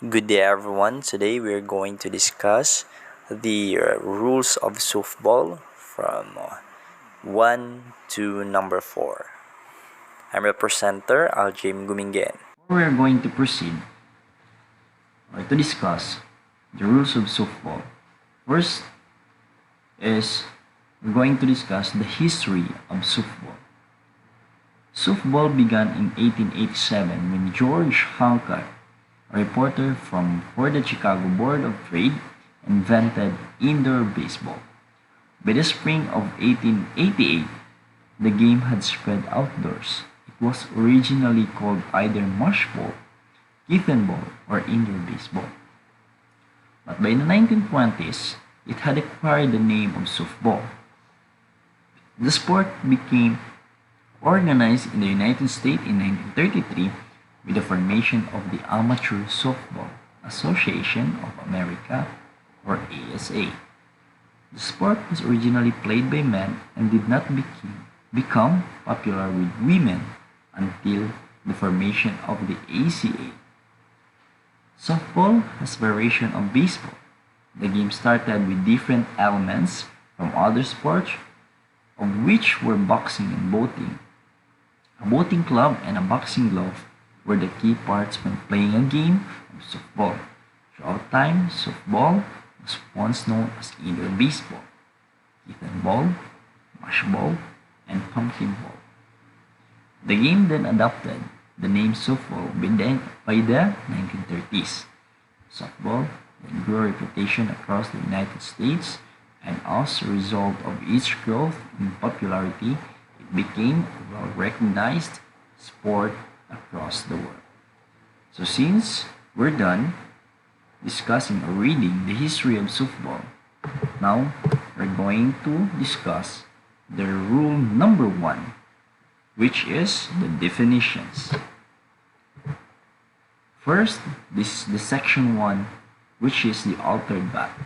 Good day, everyone. Today we're going to discuss the rules of softball from 1 to number 4. I'm your presenter, Al-Jame Gumenggen. We are going to proceed or to discuss the rules of softball. First is we're going to discuss the history of softball. Softball began in 1887 when George Hancock, a reporter for the Chicago Board of Trade, invented indoor baseball. By the spring of 1888, the game had spread outdoors. It was originally called either mushball, kitten ball, or indoor baseball. But by the 1920s, it had acquired the name of softball. The sport became organized in the United States in 1933 with the formation of the Amateur Softball Association of America, or ASA. The sport was originally played by men and did not become popular with women until the formation of the ACA. Softball has variation of baseball. The game started with different elements from other sports, of which were boxing and boating. A boating club and a boxing glove were the key parts when playing a game of softball. Throughout time, softball was once known as indoor baseball, kitten ball, mush ball, and pumpkin ball. The game then adopted the name softball by the 1930s. Softball then grew a reputation across the United States, and as a result of its growth in popularity, it became a well-recognized sport across the world. So since we're done discussing or reading the history of softball, now we're going to discuss the rule number 1, which is the definitions. First, this is the section 1, which is the altered bat.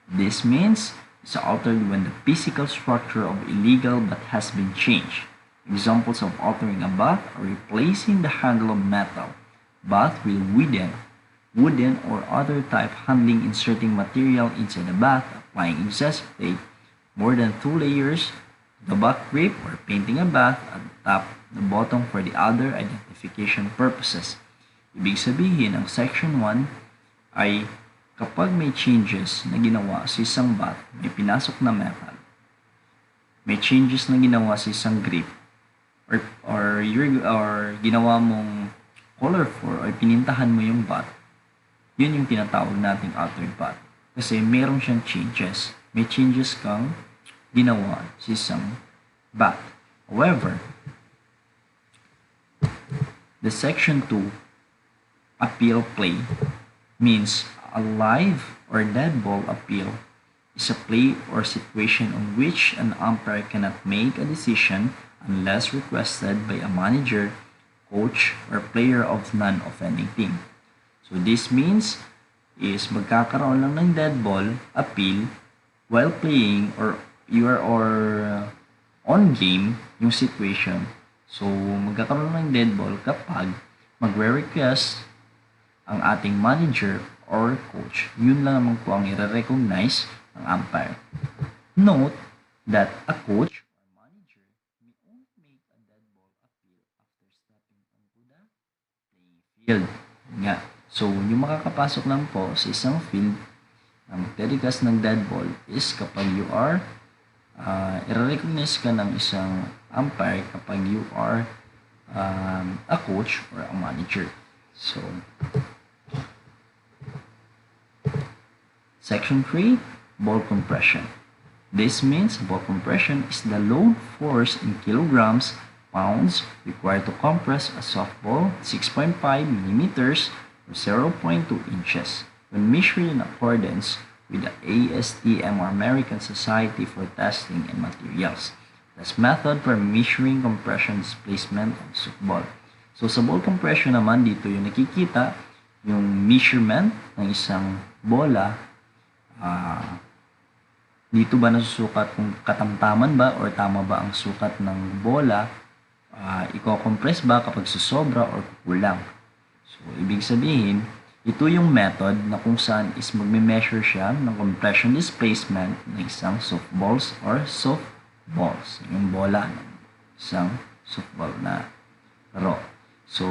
This means it's altered when the physical structure of illegal bat has been changed. Examples of altering a bat are replacing the handle of metal bat with wooden or other type handling, inserting material inside the bat, applying excessive tape, more than 2 layers, the bat grip, or painting a bat at the top, the bottom for the other identification purposes. Ibig sabihin, ang section 1 ay kapag may changes na ginawa sa isang bat, may pinasok na metal, may changes na ginawa sa isang grip, or ginawa mong colorful or pinintahan mo yung bat, yun yung tinatawag nating altered bat. Kasi meron siyang changes. May changes kang ginawa sa isang bat. However, the section 2, appeal play, means a live or dead ball appeal is a play or situation on which an umpire cannot make a decision unless requested by a manager, coach, or player of non-offending team. So this means is magkakaroon lang ng dead ball appeal while playing or on game yung situation. So magkakaroon lang ng dead ball kapag magre-request ang ating manager or coach. Yun lang naman po ang i-recognize ng umpire. Note that a coach or manager may only make a dead ball appeal after stepping onto the playing field. Nga. So, yung makakapasok lang po sa isang field na magtedikas ng dead ball is kapag you are i-recognize ka ng isang umpire kapag you are a coach or a manager. So, Section 3, ball compression. This means ball compression is the load force in kilograms, pounds required to compress a softball 6.5 millimeters or 0.2 inches when measured in accordance with the ASTM or American Society for Testing and Materials. This method for measuring compression displacement of softball. So sa ball compression naman dito yung nakikita yung measurement ng isang bola. Dito ba nasusukat kung katamtaman ba or tama ba ang sukat ng bola? Iko-compress ba kapag susobra or kukulang? So, ibig sabihin, Ito yung method na kung saan is magme-measure siya ng compression displacement ng isang softballs or softballs. Yung bola ng isang softball na laro. So,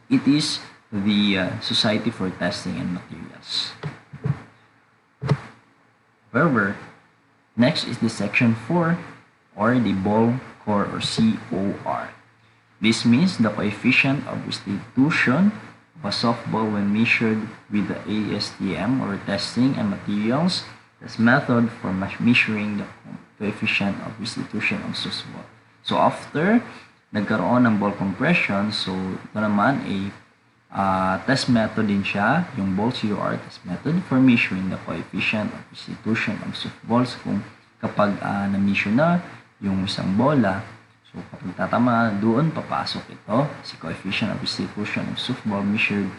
it is the Society for Testing and Materials. However, next is the section 4 or the ball core or COR. This means the coefficient of restitution of a softball when measured with the ASTM or testing and materials. This method for measuring the coefficient of restitution of softball. So after nagkaroon ng ball compression, so ito naman ay test method din siya, yung ball COR test method for measuring the coefficient of restitution of softballs kung kapag na-measure na yung isang bola. So, kapag tatama, doon papasok ito, si coefficient of restitution of softball measured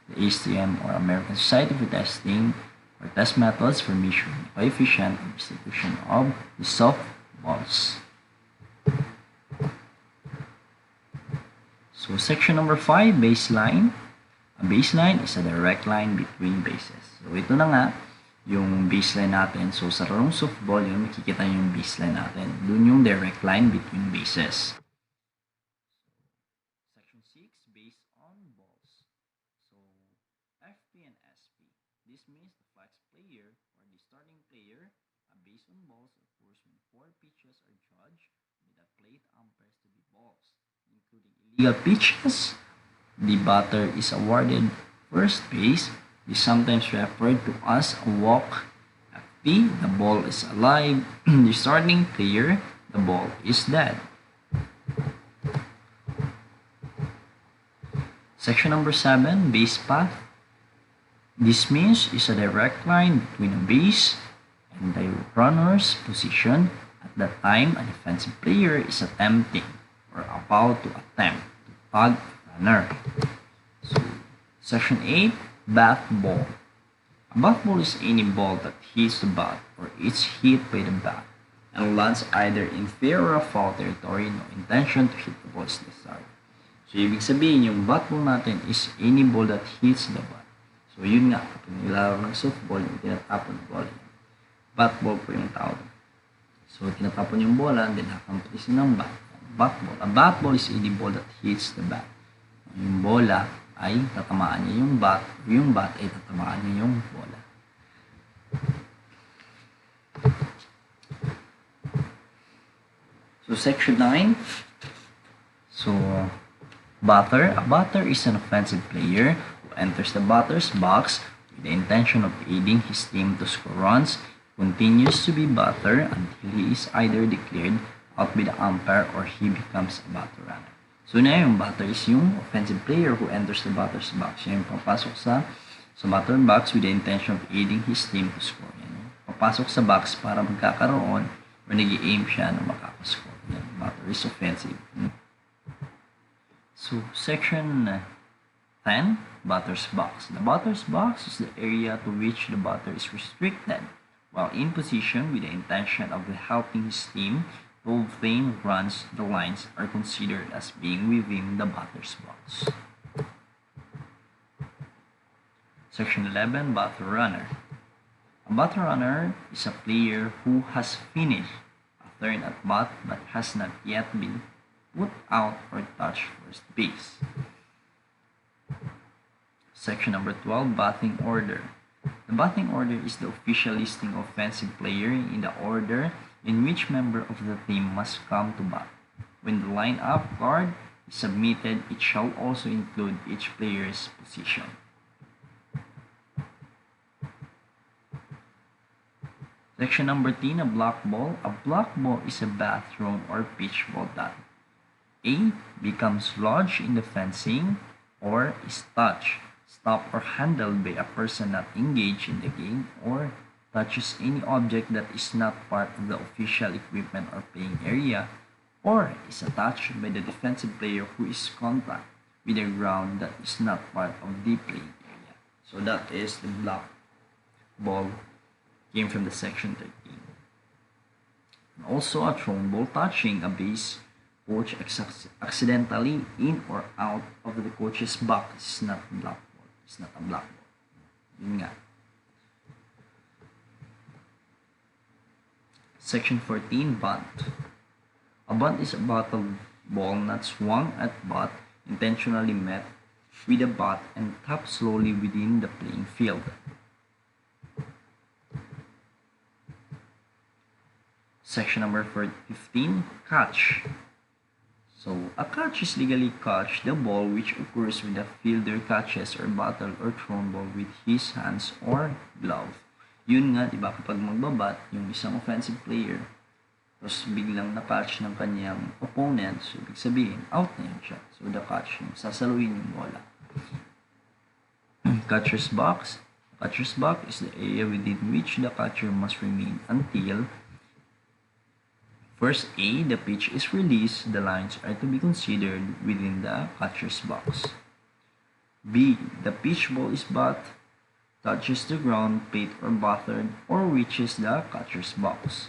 the ASTM or American Society for Testing or test methods for measuring the coefficient of restitution of the softballs. So, section number 5, baseline. A baseline is a direct line between bases. So, ito na nga, yung baseline natin. So, sa larong softball, yun, makikita yung baseline natin. Doon yung direct line between bases. Section 6, based on balls. So, FP and SP. This means the flex player or the starting player, based on balls, occurs when 4 pitches are judged with a plate umpires to be balls, including illegal pitches. The batter is awarded first base. Is sometimes referred to as a walk. FP, the ball is alive. The starting player, the ball is dead. Section number 7, base path. This means is a direct line between a base and the runner's position at the time a defensive player is attempting or about to attempt to tag a runner. So, section 8, bat ball. A bat ball is any ball that hits the bat or is hit by the bat and lands either in fair or foul territory. No intention to hit the ball is necessary. So, ibig sabihin, yung bat ball natin is any ball that hits the bat. So, yun nga, kapag nilalaro ng softball, yung tinatapon ng bola. Bat ball po yung tawag. So, tinatapon yung bola and then hakampitin ng bat. Bat ball. A bat ball is any ball that hits the bat. Yung bola ay tatamaan niya yung bat, yung bat ay tatamaan niya yung bola. So, section 9. So, batter. A batter is an offensive player who enters the batter's box with the intention of aiding his team to score runs, continues to be batter until he is either declared out by the umpire or he becomes a batter runner. So, na yung batter is yung offensive player who enters the batter's box. Yan yung papasok sa batter box with the intention of aiding his team to score. Yan. Papasok sa box para magkakaroon or nag-i-aim siya na makakascore. Yan. Batter is offensive. So, section 10, batter's box. The batter's box is the area to which the batter is restricted while in position with the intention of helping his team to obtain runs. The lines are considered as being within the batter's box. Section 11, batter runner. A batter runner is a player who has finished a turn at bat but has not yet been put out or touched first base. Section number 12, batting order. The batting order is the official listing of offensive player in the order in which member of the team must come to bat. When the lineup card is submitted, it shall also include each player's position. Section number 10, a block ball. A block ball is a bat thrown or pitch ball that A. becomes lodged in the fencing or is touched, stopped, or handled by a person not engaged in the game or touches any object that is not part of the official equipment or playing area, or is attached by the defensive player who is contact with the ground that is not part of the playing area. So that is the block ball, came from the section 13. And also a thrown ball touching a base coach accidentally in or out of the coach's box is not block ball. It's not a black ball. Yun nga. Section 14, bunt. A bunt is a battle ball not swung at but intentionally met with a bat and tapped slowly within the playing field. Section number 15, catch. So, a catch is legally catch the ball which occurs when the fielder catches or battle or thrown ball with his hands or glove. Yun nga, diba, kapag magbabat, yung isang offensive player, tapos biglang na-catch ng kanyang opponent, so ibig sabihin, out na yun siya. So, the catch, yung sasaluhin yung bola. Catcher's box. Catcher's box is the area within which the catcher must remain until first A, the pitch is released. The lines are to be considered within the catcher's box. B, the pitch ball is batted, touches the ground, plate or battered, or reaches the catcher's box.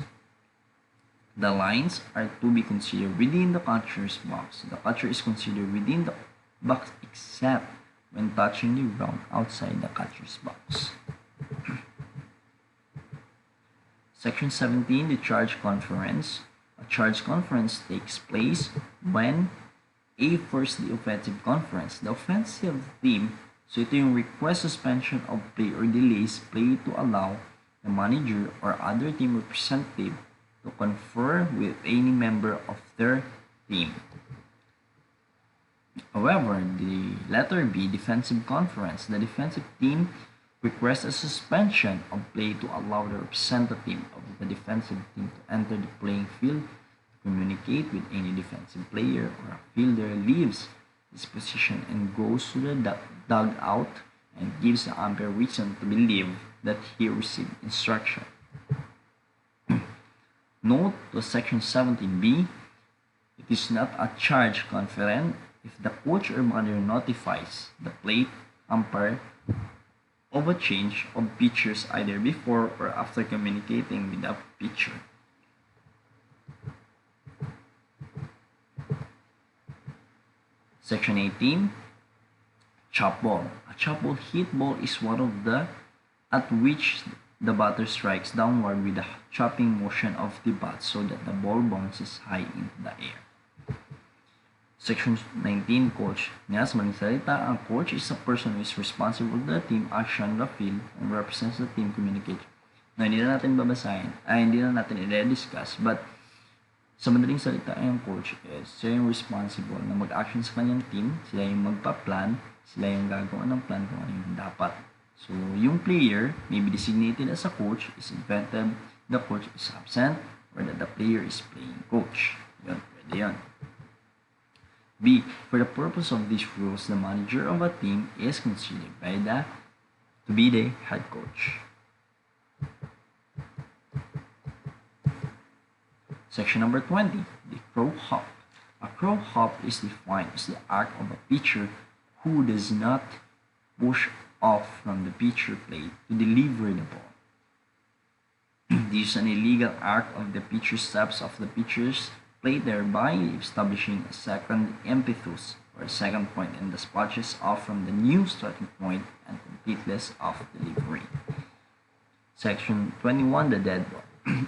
The lines are to be considered within the catcher's box. The catcher is considered within the box except when touching the ground outside the catcher's box. Section 17, the charge conference. A charge conference takes place when A, first the offensive conference. The offensive team, so ito yung request suspension of play or delays play to allow the manager or other team representative to confer with any member of their team. However, the letter B, defensive conference, the defensive team requests a suspension of play to allow the representative of the defensive team to enter the playing field to communicate with any defensive player, or a fielder leaves his position and goes to the dugout and gives the umpire reason to believe that he received instruction. Note to section 17B, it is not a charge conference if the coach or manager notifies the plate umpire of a change of pitchers either before or after communicating with the pitcher. Section 18, chop ball. A chop ball hit ball is one of the at which the batter strikes downward with a chopping motion of the bat so that the ball bounces high into the air. Section 19, coach. Nga sa maling salita, ang coach is a person who is responsible for the team action on the field and represents the team communication. Na hindi na natin babasahin, hindi na natin i-discuss, but sa madaling salita, ang coach is siya yung responsible na mag-action sa kanyang team, sila yung magpa-plan, sila yung gagawa ng plan kung ano yung dapat. So, yung player may be designated as a coach is invented, the coach is absent, or that the player is playing coach. Yun, pwede yun. B, for the purpose of these rules, the manager of a team is considered to be the head coach. Section number 20, the crow hop. A crow hop is defined as the act of a pitcher who does not push off from the pitcher plate to deliver the ball. This is an illegal act of the pitcher steps off the pitcher's plate, thereby establishing a second impetus or a second point and thus pushes off from the new starting point and completeness of delivery. Section 21, the dead ball.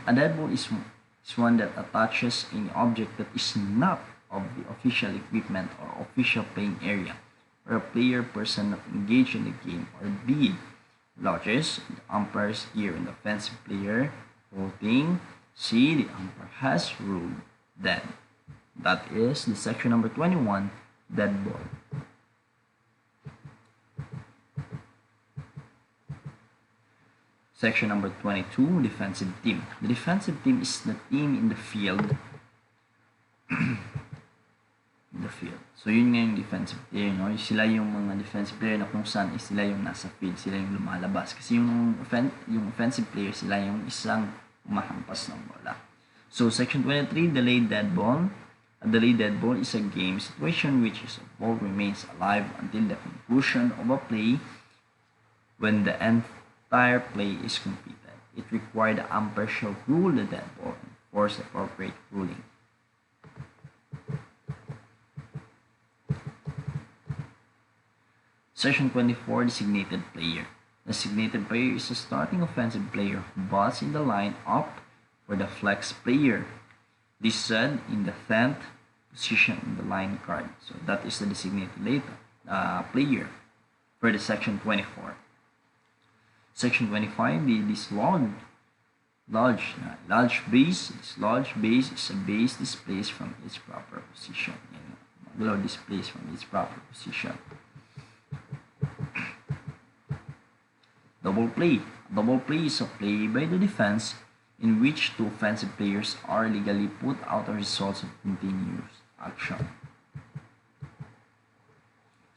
A dead ball is one that attaches an object that is not of the official equipment or official playing area, or a player person not engaged in the game, or B, lodges the umpire's ear in the offensive player holding. C, the umpire has ruled dead. That is the section number 21, dead ball. Section number 22, defensive team. The defensive team is the team in the field. So, yun nga yung defensive player, no? Sila yung mga defensive player na kung saan sila yung nasa field, sila yung lumalabas. Kasi yung offensive player, sila yung isang umahampas ng bola. So, section 23, delayed dead ball. A delayed dead ball is a game situation which is a ball remains alive until the conclusion of a play when the entire play is completed. It required the umpire shall rule the dead ball and force the appropriate ruling. Section 24, designated player. Designated player is a starting offensive player who bats in the line up for the flex player. This said in the 10th position in the line card. So that is the designated player for the section 24. Section 25, this large base. This large base is a base displaced from its proper position. Below displaced from its proper position. Double play. Double play is a play by the defense in which two offensive players are legally put out as results of continuous action.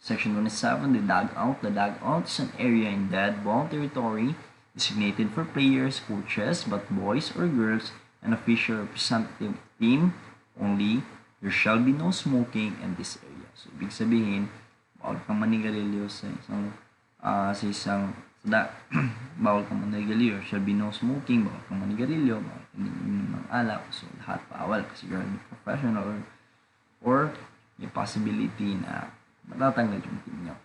Section 27, the dugout. The dugout is an area in dead ball territory designated for players, coaches, but boys or girls, an official representative team only. There shall be no smoking in this area. So, ibig sabihin, bawal kang manigarilyo sa isang bawal kang manigarilyo. Shall be no smoking, bawal kang manigarilyo, bawal kang inom ng alak. So, lahat bawal kasi you're a professional or may possibility na matatanggal yung team nyo.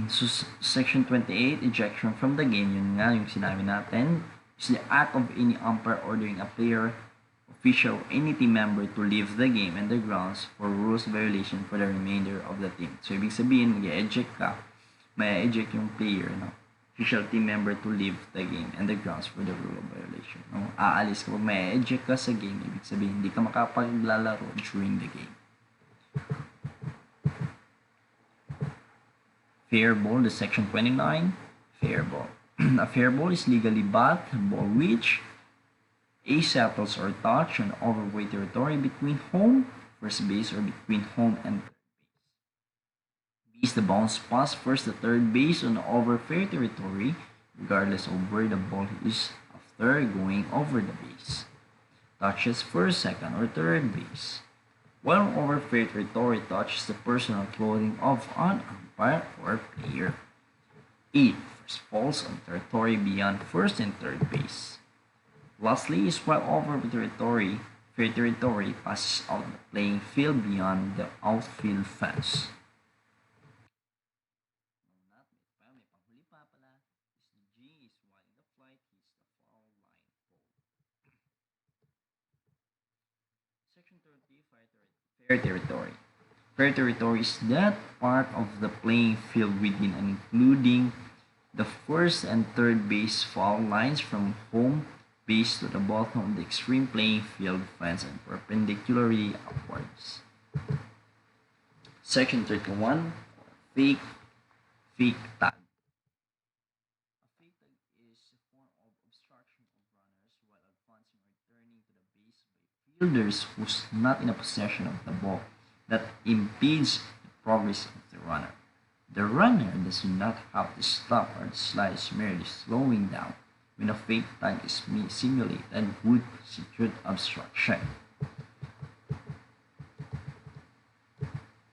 So, section 28, ejection from the game. Yun nga, yung sinabi natin, is the act of any umpire ordering a player, official, or any team member to leave the game and the grounds for rules violation for the remainder of the team. So, ibig sabihin, mag-eject ka, may eject yung player, no? Official team member to leave the game and the grounds for the rule of violation. No? Aalis kapag may eject ka sa game, ibig sabihin, hindi ka makapaglalaro during the game. Fair ball, the section 29, fair ball. A fair ball is legally bat ball which A settles or touch on overweight territory between home, first base, or between home and third base. B is the bounce pass first to third base on over fair territory, regardless of where the ball is after going over the base. Touches first, second, or third base. While over fair territory touches the personal clothing of an umpire or player. E. First falls on territory beyond first and third base. Lastly is while over territory, fair territory passes out the playing field beyond the outfield fence. Section 30, fair territory. Fair territory is that part of the playing field within and including the first and third base foul lines from home base to the bottom of the extreme playing field fence and perpendicularly upwards. Section 31, fake tag. A fake tag is a form of obstruction of runners while advancing or turning to the base by fielders who's not in a possession of the ball that impedes the progress of the runner. The runner does not have to stop or the slide is merely slowing down when a fake tag is simulated would constitute obstruction.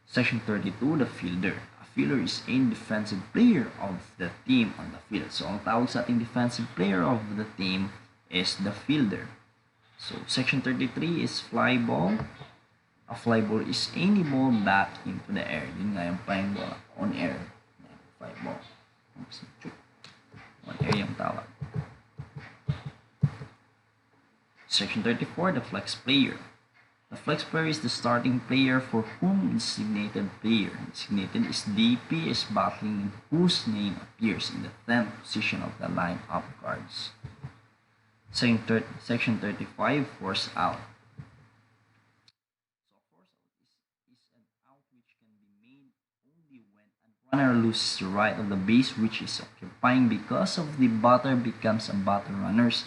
Section 32, the fielder. A fielder is a defensive player of the team on the field. So, ang tawag sa ating defensive player of the team is the fielder. So, section 33 is fly ball. A fly ball is any ball back into the air. Yun nga yung flying ball on air. Fly ball. On air yung tawag. Section 34, the flex player. The flex player is the starting player for whom designated player. Designated is DP is battling in whose name appears in the 10th position of the line-up cards. Section 35, force out. So a force out is an out which can be made only when a runner loses the right of the base which is occupying because of the batter becomes a batter runners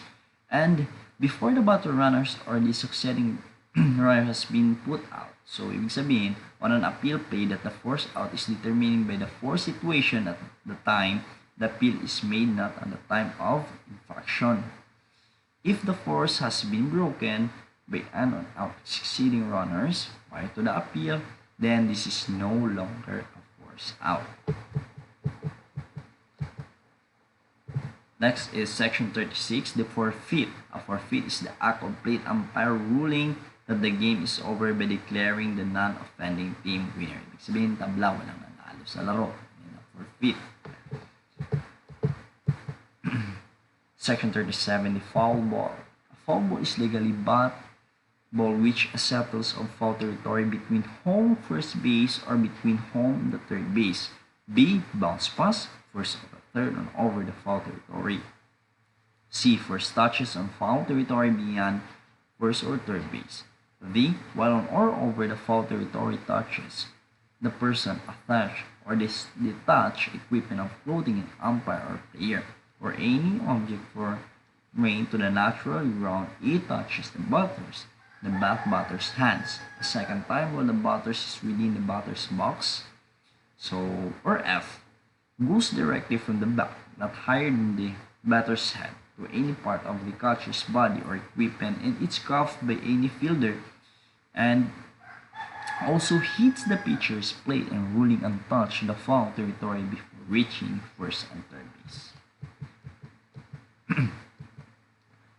and before the batter runners or the succeeding runner has been put out. So, ibig sabihin, on an appeal play that the force out is determined by the force situation at the time the appeal is made, not at the time of infraction. If the force has been broken by an out succeeding runners prior to the appeal, then this is no longer a force out. Next is section 36, the forfeit. A forfeit is the act of plate umpire ruling that the game is over by declaring the non-offending team winner. Ibig sabihin, tabla, walang nanalo sa laro. Forfeit. Section 37, the foul ball. A foul ball is legally bat ball which settles of foul territory between home first base or between home the third base. B. Bounce pass, first or third on over the foul territory. C. First touches on foul territory beyond first or third base. D. While on or over the foul territory touches the person, attach or detach equipment of clothing an umpire or player or any object for rain to the natural ground, it touches the batter's hands a second time while the batter is within the batter's box. So, or F, goes directly from the back, not higher than the batter's head, to any part of the catcher's body or equipment, and it's cuffed by any fielder, and also hits the pitcher's plate and ruling untouched the foul territory before reaching first and third base.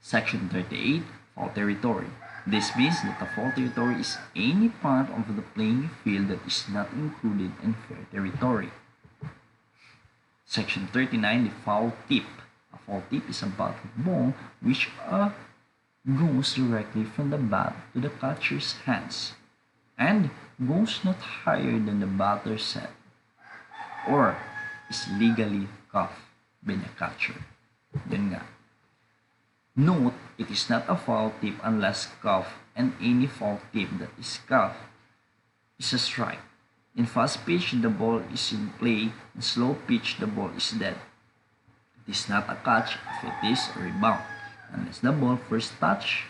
Section 38, foul territory. This means that the foul territory is any part of the playing field that is not included in fair territory. Section 39, the foul tip. A foul tip is a bat of ball which goes directly from the bat to the catcher's hands and goes not higher than the batter's head or is legally cuffed by the catcher. Yun nga. Note, it is not a foul tip unless cuffed, and any foul tip that is cuffed is a strike. In fast pitch, the ball is in play. In slow pitch, the ball is dead. It is not a catch if it is a rebound, unless the ball first touch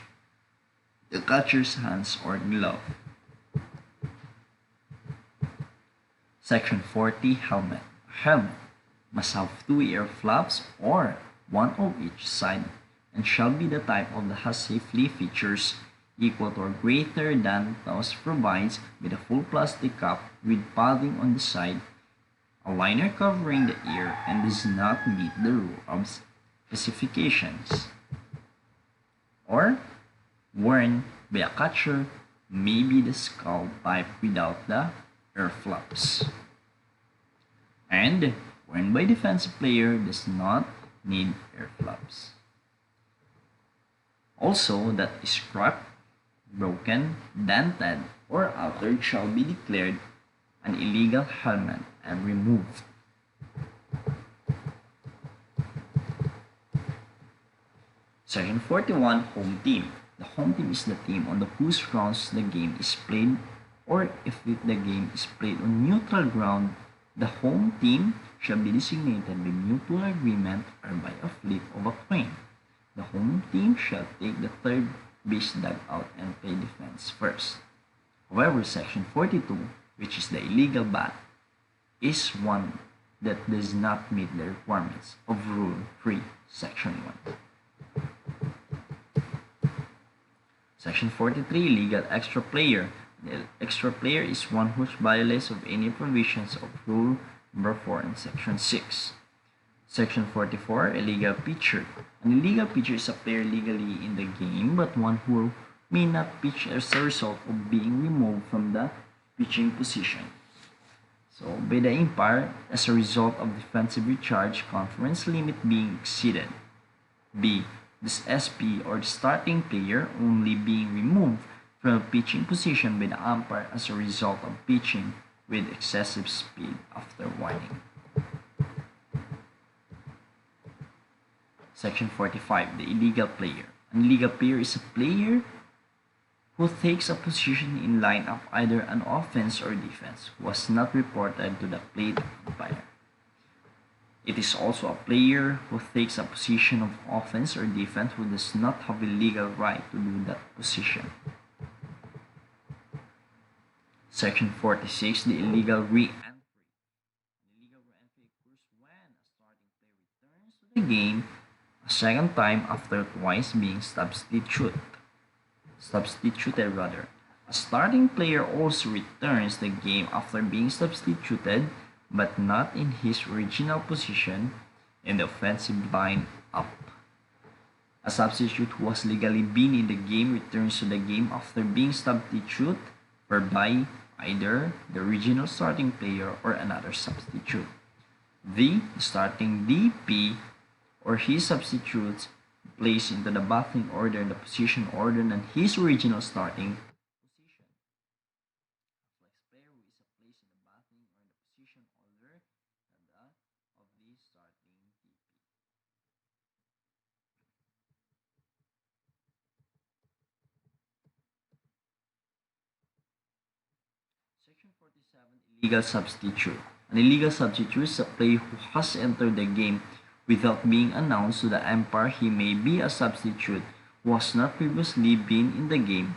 the catcher's hands or glove. Section 40, helmet. Helmet must have two ear flaps or one of each side and shall be the type of the has safely features equal to or greater than those provides with a full plastic cap with padding on the side, a liner covering the ear, and does not meet the rule of specifications. Or worn by a catcher may be the skull type without the ear flaps. And worn by defensive player does not need ear flaps. Also, that is cracked, broken, dented, or altered shall be declared an illegal helmet and removed. Section 41, home team. The home team is the team on whose grounds the game is played, or if the game is played on neutral ground, the home team shall be designated by mutual agreement or by a flip of a coin. The home team shall take the third base dugout and play defense first. However, Section 42, which is the illegal bat, is one that does not meet the requirements of Rule 3, Section 1. Section 43, legal extra player. The extra player is one who violates of any provisions of Rule number 4 in Section 6. Section 44, illegal pitcher. An illegal pitcher is a player legally in the game but one who may not pitch as a result of being removed from the pitching position. So, by the umpire as a result of defensive recharge conference limit being exceeded. B. This SP or the starting player only being removed from a pitching position by the umpire as a result of pitching with excessive speed after warning. Section 45, the illegal player. An illegal player is a player who takes a position in line of either an offense or defense who was not reported to the plate umpire. It is also a player who takes a position of offense or defense who does not have a legal right to do that position. Section 46, the illegal re-entry. An illegal re-entry occurs when a starting player returns to the game a second time after twice being substituted. A starting player also returns the game after being substituted but not in his original position in the offensive line-up. A substitute who has legally been in the game returns to the game after being substituted for by either the original starting player or another substitute. The starting DP or his substitutes placed into the batting order in the position order than his original starting position. A flex player who is placed in the batting or in the position order than that of the starting DP. Section 47, illegal substitute. An illegal substitute is a player who has entered the game without being announced to the umpire. He may be a substitute who has not previously been in the game.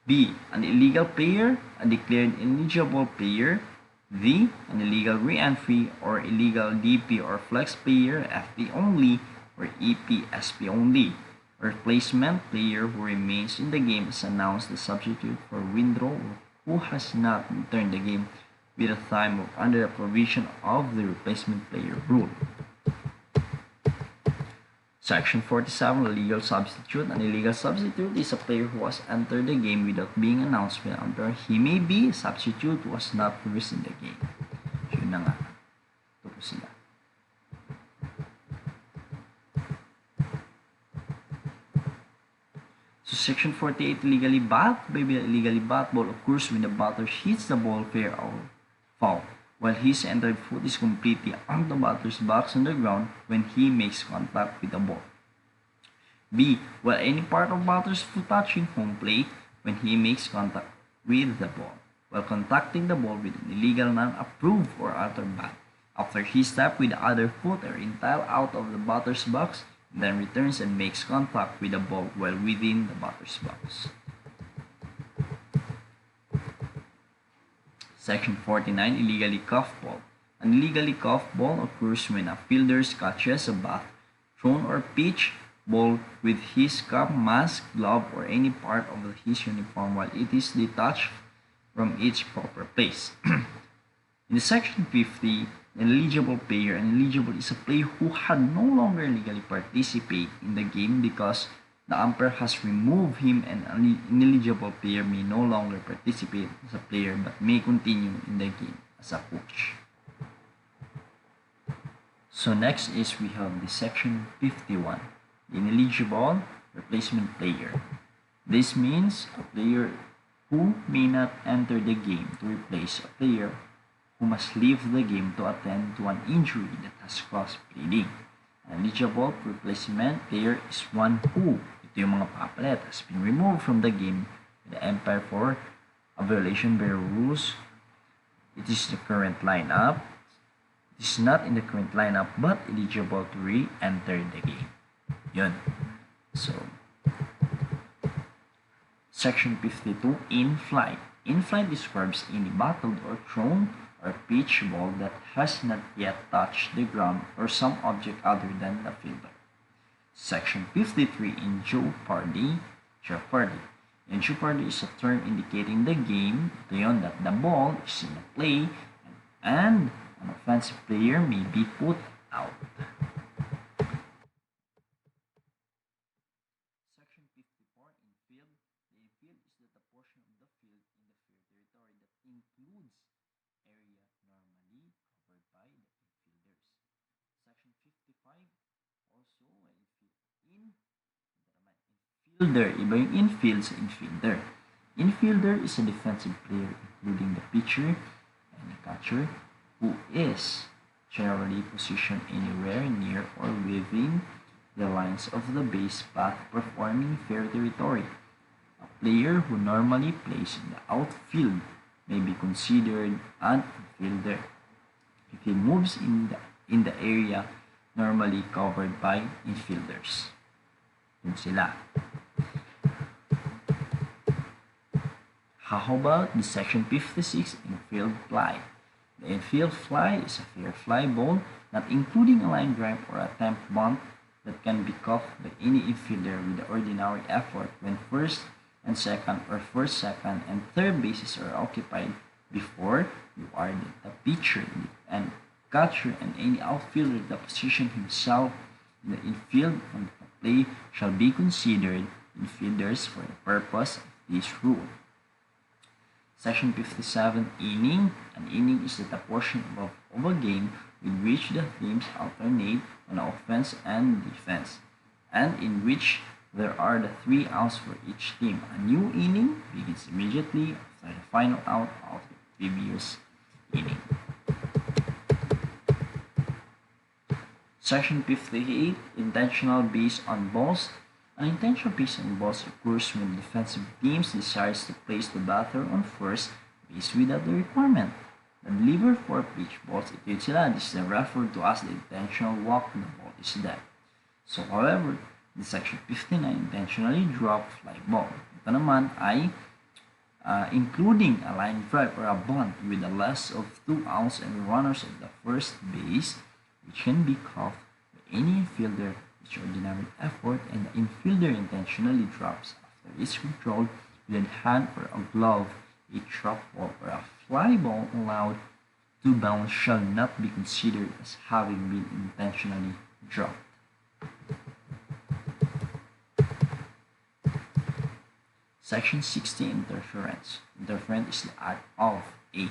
B. An illegal player, a declared ineligible player. D. An illegal re-entry or illegal DP or flex player, FP only, or EP, SP only. Replacement player who remains in the game is announced as substitute for withdrawal who has not returned the game with a time of under the provision of the replacement player rule. Section 47, illegal substitute. An illegal substitute is a player who has entered the game without being announced by the umpire. He may be a substitute who was not present in the game. So, yun na nga. Ito po sila. So, Section 48, illegally bat ball occurs when the batter hits the ball fair or foul, while his entered foot is completely on the batter's box on the ground when he makes contact with the ball. B. While any part of batter's foot touching home plate when he makes contact with the ball, while contacting the ball with an illegal non-approved or altered bat. After he steps with the other foot or entire out of the batter's box, then returns and makes contact with the ball while within the batter's box. Section 49, illegally cuffed ball. An illegally cuffed ball occurs when a fielder catches a bat, thrown or pitch ball with his cap, mask, glove, or any part of his uniform while it is detached from its proper place. In the Section 50, an eligible player. An eligible is a player who had no longer legally participate in the game because the umpire has removed him, and an ineligible player may no longer participate as a player but may continue in the game as a coach. So next is we have the Section 51, the ineligible replacement player. This means a player who may not enter the game to replace a player who must leave the game to attend to an injury that has caused bleeding. An eligible replacement player is one who, ito yung mga papalit, has been removed from the game by the umpire for a violation by rules. It is the current lineup. It is not in the current lineup but eligible to re-enter the game. Yun. So, Section 52, in flight. In flight describes any battled or thrown or pitch ball that has not yet touched the ground or some object other than the fielder. Section 53, in jeopardy. In jeopardy is a term indicating the game beyond that the ball is in play and an offensive player may be put out. Section 54, infield. The infield is the portion of the field in the field territory that includes area normally covered by the infielders. Section 55, also infielder, iba yung infield sa infielder. Infielder is a defensive player including the pitcher and the catcher who is generally positioned anywhere near or within the lines of the base path performing fair territory. A player who normally plays in the outfield may be considered an infielder if he moves in the area normally covered by infielders. Yun sila. How about the Section 56, infield fly? The infield fly is a fair fly ball, not including a line drive or attempt bunt, that can be caught by any infielder with the ordinary effort when first and second or first, second, and third bases are occupied before you are the pitcher and catcher and any outfielder that position himself in the infield from the play shall be considered infielders for the purpose of this rule. Section 57, inning. An inning is the portion of a game with which the teams alternate on offense and defense, and in which there are the 3 outs for each team. A new inning begins immediately after the final out of the previous inning. Section 58, intentional base on balls. An intentional base on balls occurs when the defensive team decides to place the batter on first base without the requirement. The deliver for pitch balls ito sila. This is referred to as the intentional walk when the ball is dead. So, however, the section 59 intentionally drop fly ball. Ito naman ay including a line drive or a bunt with a less of 2 outs and runners at the first base, which can be caught by any infielder with ordinary effort, and the infielder intentionally drops after it's controlled with a hand or a glove. A drop ball or a fly ball allowed to bounce shall not be considered as having been intentionally dropped. Section 60, interference. Interference is the act of an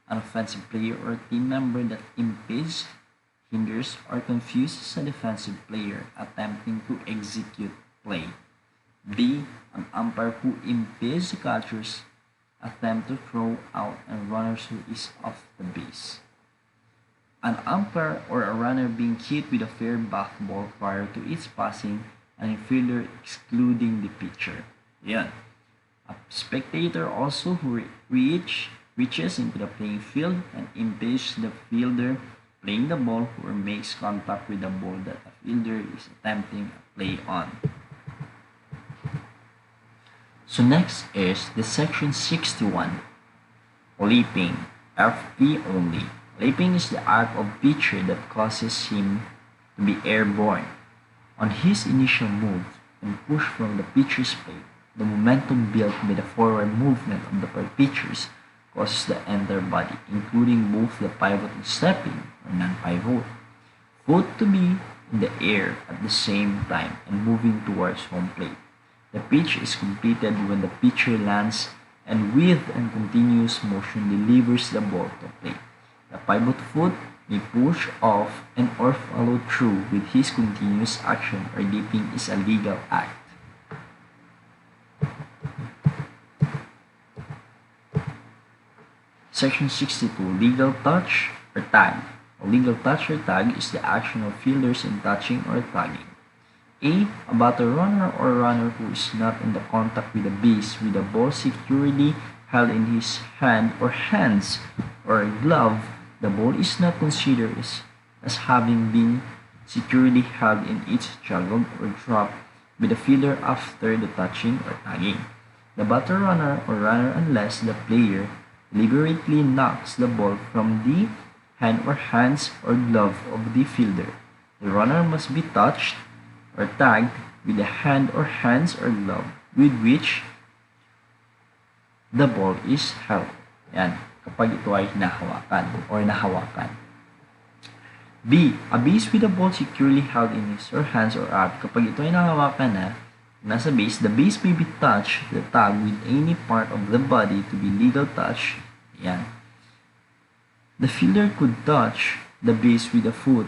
offensive player or team member that impedes, hinders, or confuses a defensive player attempting to execute play. B. An umpire who impedes the catcher's attempt to throw out a runner who is off the base. An umpire or a runner being hit with a fair bat ball prior to its passing an infielder excluding the pitcher. Yan. A spectator also who reaches into the playing field and impedes the fielder playing the ball or makes contact with the ball that the fielder is attempting a play on. So next is the section 61, leaping, FP only. Leaping is the act of pitcher that causes him to be airborne. On his initial move and push from the pitcher's plate, the momentum built by the forward movement of the pitchers causes the entire body, including both the pivot and stepping or non-pivot, foot to be in the air at the same time and moving towards home plate. The pitch is completed when the pitcher lands and with a continuous motion delivers the ball to plate. The pivot foot may push off and or follow through with his continuous action, or leaping is a legal act. Section 62, legal touch or tag. A legal touch or tag is the action of fielders in touching or tagging. A batter runner or runner who is not in the contact with the base with the ball securely held in his hand or hands or a glove. The ball is not considered as having been securely held in its juggled or dropped by the fielder after the touching or tagging. The batter runner or runner unless the player deliberately knocks the ball from the hand or hands or glove of the fielder. The runner must be touched or tagged with the hand or hands or glove with which the ball is held. Yan, kapag ito ay hinahawakan or nahawakan. B. A base with the ball securely held in his or hands or up. Kapag ito ay nahawakan na, nasa base, the base may be touched, the tag, with any part of the body to be legal touch. Yan. The fielder could touch the base with a foot,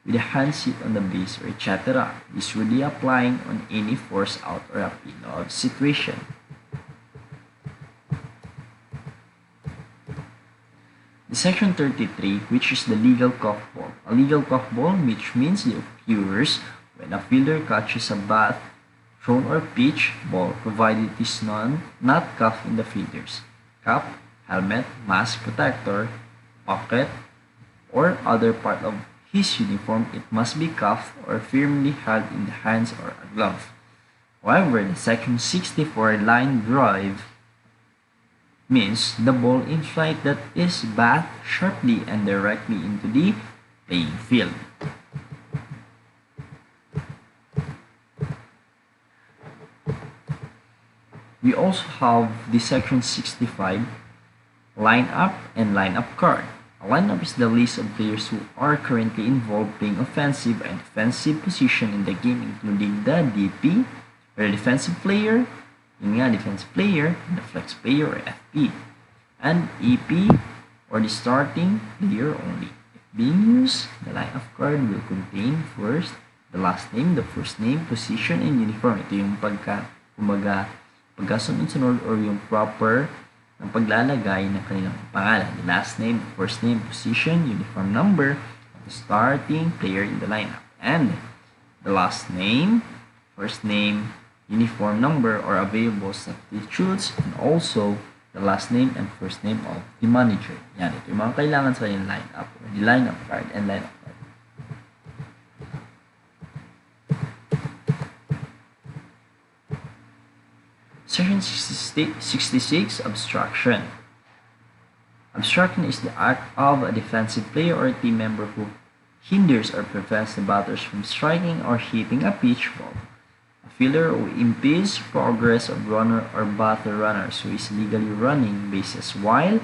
with a hand sit on the base, or etc. This would be applying on any force out or a pin-off situation. The section 33, which is the legal cuff ball. A legal cuff ball, which means it occurs when a fielder catches a bat, thrown or pitch ball, provided it is not cuffed in the fielder's cap, helmet, mask, protector, pocket, or other part of his uniform. It must be cuffed or firmly held in the hands or a glove. However, the section 64 line drive means the ball in flight that is bathed sharply and directly into the playing field. We also have the section 65 line up and line up card. A lineup is the list of players who are currently involved playing offensive and defensive position in the game, including the DP, or the defensive player, defensive player, and the flex player or FP, and EP, or the starting player only. If being used, the lineup card will contain first the last name, the first name, position, and uniform. Ito yung pagkasunod-sunod or yung proper ng paglalagay ng kanilang pangalan. The last name, the first name, position, uniform number of the starting player in the lineup. And the last name, first name, uniform number or available substitutes, and also the last name and first name of the manager. Yan, ito yung mga kailangan sa kanyang lineup, or the lineup card and lineup card. Section 66, Obstruction. Obstruction is the act of a defensive player or team member who hinders or prevents the batters from striking or hitting a pitch ball. A fielder who impedes progress of runner or batter runners who is legally running bases while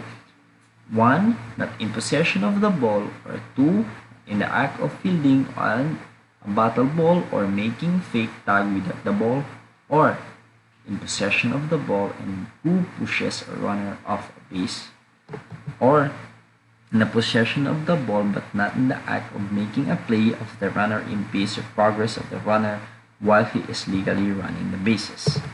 1. Not in possession of the ball, or 2. In the act of fielding on a battle ball or making fake tag without the ball, or in possession of the ball and who pushes a runner off a base, or in the possession of the ball but not in the act of making a play of the runner impedes the progress of the runner while he is legally running the bases.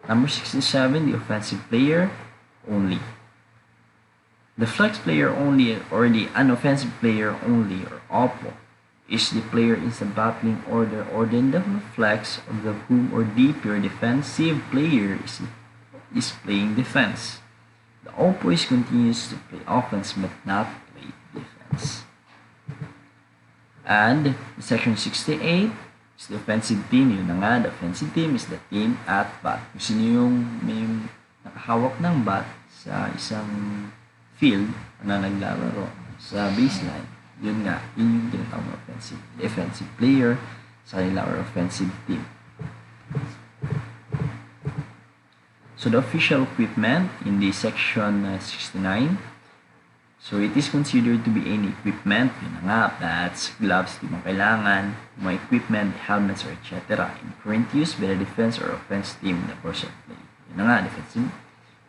Number 67, the offensive player only. The flex player only or the unoffensive player only or OPPO is the player in the battling order or then the flex of the whom or the pure defensive player is playing defense. The OPPO is continues to play offense but not play defense. And section 68 is the offensive team. Yun na nga, the offensive team is the team at bat. Kung sino yung may nakahawak ng bat sa isang field na naglalaro sa baseline, yun nga, yun yung tinatawag na offensive, defensive player sa kanila or offensive team. So the official equipment in the section 69, so it is considered to be any equipment, yun nga, pads, gloves, di mo kailangan, mga equipment, helmets, or etc. in current use by the defense or offense team in the course of play. Yun nga, defensive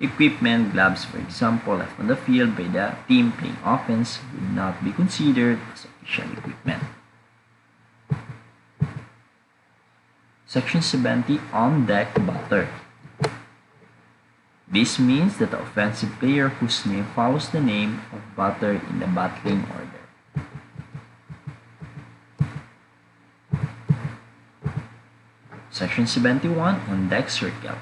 equipment, gloves, for example, left on the field by the team playing offense would not be considered as official equipment. Section 70, on deck batter. This means that the offensive player whose name follows the name of batter in the battling order. Section 71, on deck circle.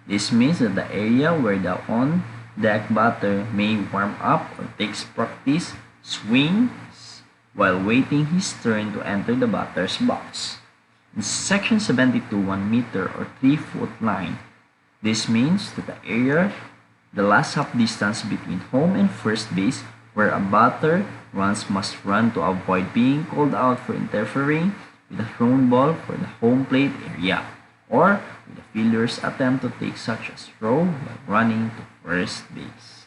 This means that the area where the on-deck batter may warm up or takes practice swings while waiting his turn to enter the batter's box. In section 72, 1 meter or 3-foot line. This means that the area, the last half distance between home and first base, where a batter runs must run to avoid being called out for interfering with a thrown ball for the home plate area, or with the fielder's attempt to take such a throw while running to first base.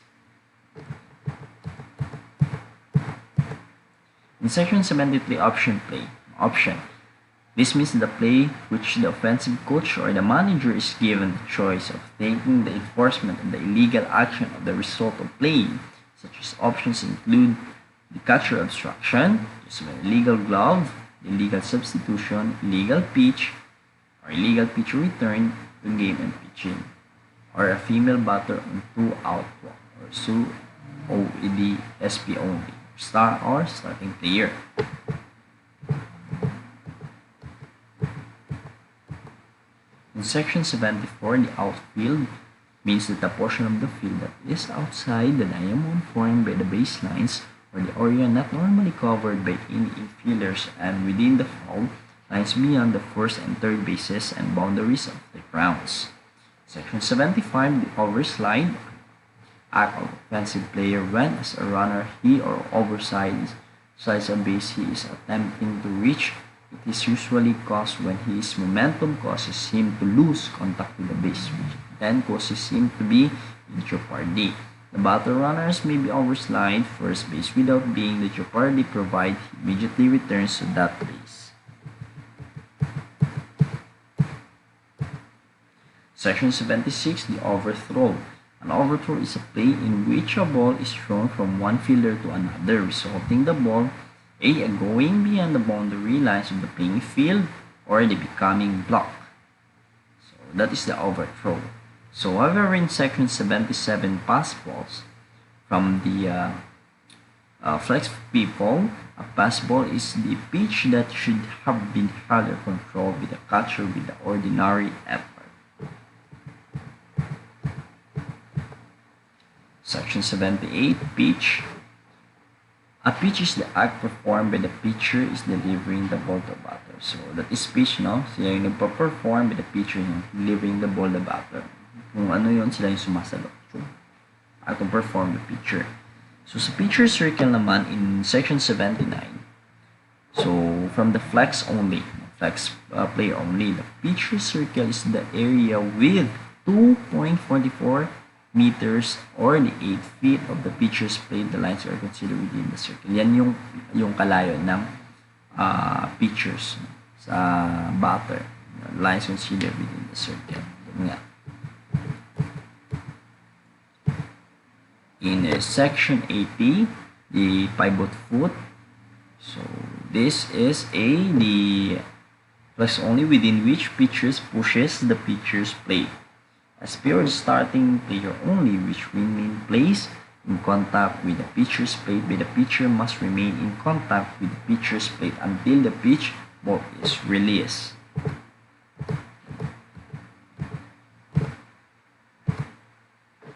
In section 73, option play. Option. This means the play which the offensive coach or the manager is given the choice of taking the enforcement of the illegal action of the result of playing. Such as options include the catcher obstruction, just an illegal glove, illegal substitution, illegal pitch, or illegal pitch return to game and pitching, or a female batter on 2-out walk, or SU OED SP only, star or starting player. In section 74, the outfield means that the portion of the field that is outside the diamond formed by the baselines or the area not normally covered by any infielders and within the foul lines beyond the first and third bases and boundaries of the grounds. Section 75, the overslide act of offensive player when as a runner he or oversides a base he is attempting to reach It is usually caused when his momentum causes him to lose contact with the base, which then causes him to be in jeopardy. The batter runners may be overslide first base without being the jeopardy provided he immediately returns to that base. Section 76, the overthrow. An overthrow is a play in which a ball is thrown from one fielder to another, resulting the ball A. Going beyond the boundary lines of the playing field, or the becoming block. So that is the overthrow. So however, in section 77, pass balls, from the flex people, a pass ball is the pitch that should have been held or controlled by the catcher with the ordinary effort. Section 78, pitch. A pitch is the act performed by the pitcher is delivering the ball to batter. So that is pitch, no? Sila yung nagpa-perform by the pitcher yung delivering the ball to batter. Kung ano yun, sila yung sumasagot. So, act to perform the pitcher. So sa pitcher circle naman in section 79, so from the flex only, flex player only, the pitcher circle is the area with 2.44 meters or the 8 feet of the pitcher's plate. The lines are considered within the circle. Yan yung kalayo ng pitchers sa batter. The lines considered within the circle. Yan. In section 80, the pivot foot. So this is the flex only within which pitchers pushes the pitcher's plate. As pure starting player only, which remain placed in contact with the pitcher's plate, but the pitcher must remain in contact with the pitcher's plate until the pitch ball is released.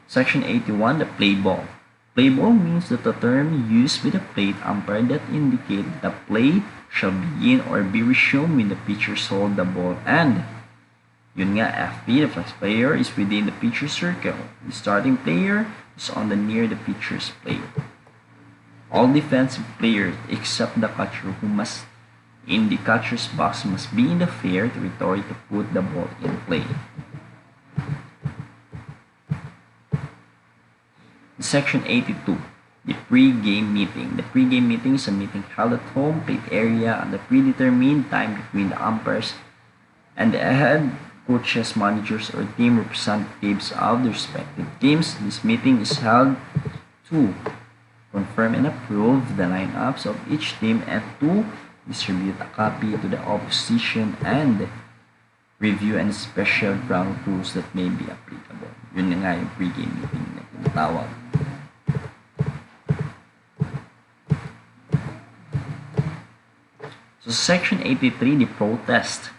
Section 81, the play ball. Play ball means that the term used by the plate umpire that indicate the play shall begin or be resumed when the pitcher hold the ball and yun nga, FP, the flex player, is within the pitcher's circle. The starting player is on the near the pitcher's plate. All defensive players except the catcher who must in the catcher's box must be in the fair territory to put the ball in play. Section 82, the pre-game meeting. The pre-game meeting is a meeting held at home plate area at the predetermined time between the umpires and the head coaches, managers, or team representatives of the respective teams. This meeting is held to confirm and approve the lineups of each team and to distribute a copy to the opposition and review and special ground rules that may be applicable. Yun na nga yung pre-game meeting na tinatawag. So section 83, the protest.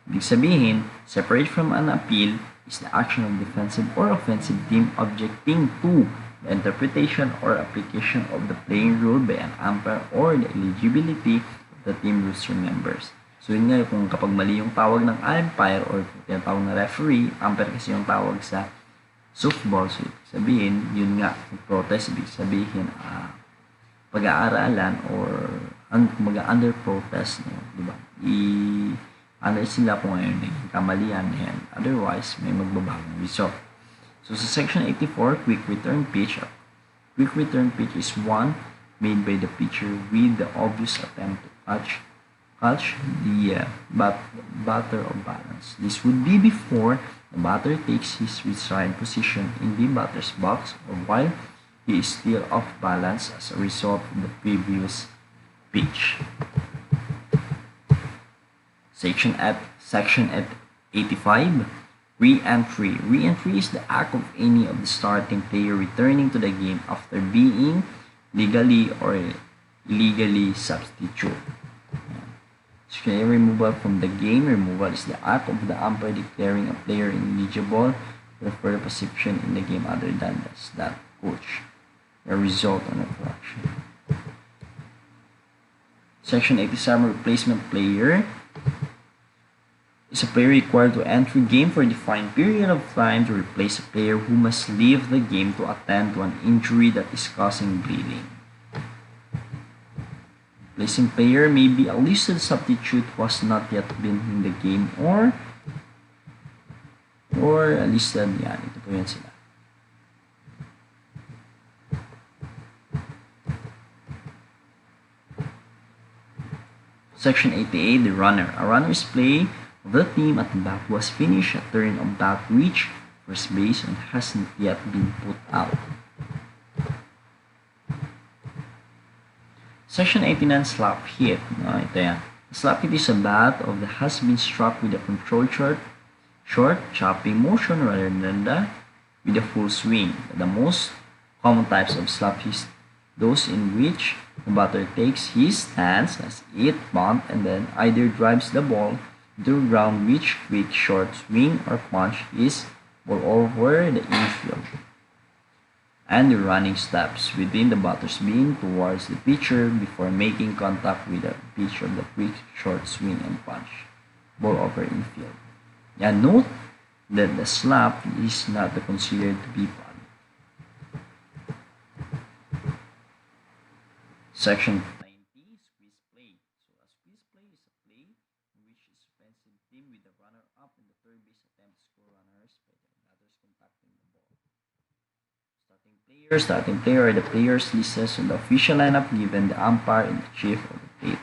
Ibig sabihin, separate from an appeal is the action of defensive or offensive team objecting to the interpretation or application of the playing rule by an umpire or the eligibility of the team roster members. So yun nga, kung kapag mali yung tawag ng umpire or tinatawag na referee, umpire kasi yung tawag sa softball. So ibig sabihin, yun nga, protest, ibig sabihin, pag-aaralan or under protest, no? Diba? Under sila kung ngayon naging kamalian and otherwise may magbabagong result. So sa section 84, quick return pitch. Quick return pitch is one made by the pitcher with the obvious attempt to catch the batter of balance. This would be before the batter takes his resigned position in the batter's box or while he is still off balance as a result of the previous pitch. Section 85, re-entry. Re-entry is the act of any of the starting player returning to the game after being legally or illegally substituted. So, removal from the game. Removal is the act of the umpire declaring a player ineligible for further participation in the game other than that coach. A result on a correction. Section 87, replacement player. Is a player required to enter game for a defined period of time to replace a player who must leave the game to attend to an injury that is causing bleeding. Placing player may be a listed substitute who has not yet been in the game or listed yan. Ito po yan sila. Section 88, the runner. A runner is play of the team at the bat was finished a turn of bat reach first base and hasn't yet been put out. Section 89, slap hit. Ito yan. Slap hit is a bat of that has been struck with a controlled short chopping motion rather than with a full swing. The most common types of slap hits those in which the batter takes his stance as it bunt and then either drives the ball to the ground, which quick short swing or punch is ball over the infield, and the running steps within the batter's being towards the pitcher before making contact with the pitch of the quick short swing and punch ball over infield. And note that the slap is not considered to be punt. Section 90, squeeze play. So a squeeze play is a play in which the offensive team with the runner up in the third base attempt to score runners by the batters contacting the ball. Starting player are the players listed on the official lineup given the umpire and the chief of the plate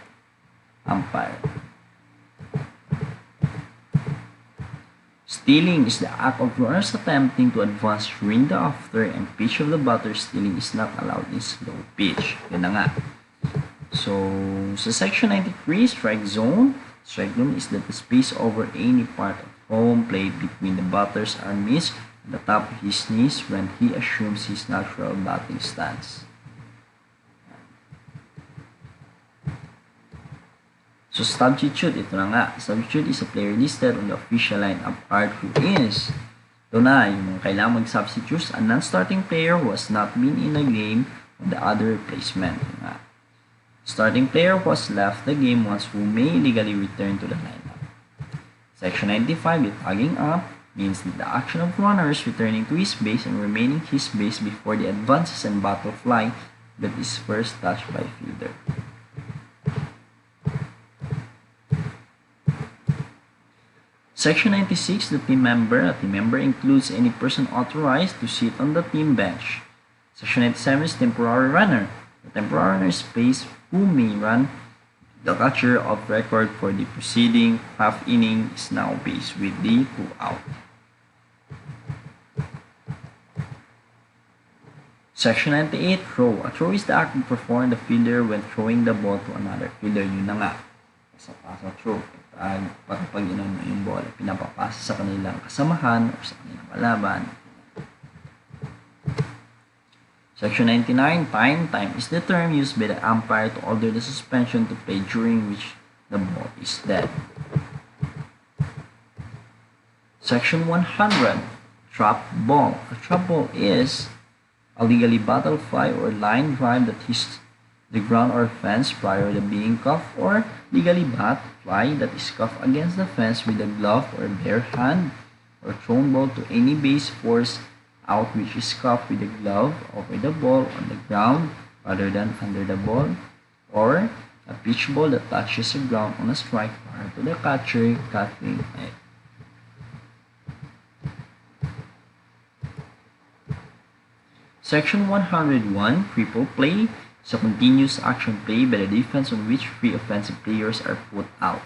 umpire. Stealing is the act of runners attempting to advance during the after and pitch of the batter. Stealing is not allowed in slow pitch. Yan na nga. So, sa section 93, strike zone. Strike zone is that the space over any part of home plate between the batter's arms and the top of his knees when he assumes his natural batting stance. So, substitute, ito na nga. Substitute is a player listed on the official lineup card who is, ito na, yung kailangan mag-substitute, a non-starting player who has not been in a game on the other replacement. Starting player who has left the game once who may legally return to the lineup. Section 95, the tagging up means that the action of runners returning to his base and remaining his base before the advances and battle fly that is first touched by fielder. Section 96, the team member. A team member includes any person authorized to sit on the team bench. Section 97 is temporary runner. The temporary runner is placed who may run. The catcher of record for the preceding half inning is now based with the 2 out. Section 98, throw. A throw is the act performed by the fielder when throwing the ball to another fielder. Yun na nga. Pasa throw. Pag inon yung bola, pinapapasa sa kanilang kasamahan o sa kanilang kalaban. Section 99, time. Time is the term used by the umpire to order the suspension to play during which the ball is dead. Section 100, trap ball. A trap ball is a legally battle fly or line drive that hits the ground or fence prior to being cuffed, or legally bat fly that is cuffed against the fence with a glove or bare hand, or thrown ball to any base force out which is cuffed with a glove over the ball on the ground rather than under the ball, or a pitch ball that touches the ground on a strike prior to the catcher catching it. Section 101, triple play, is a continuous action play by the defense on which 3 offensive players are put out.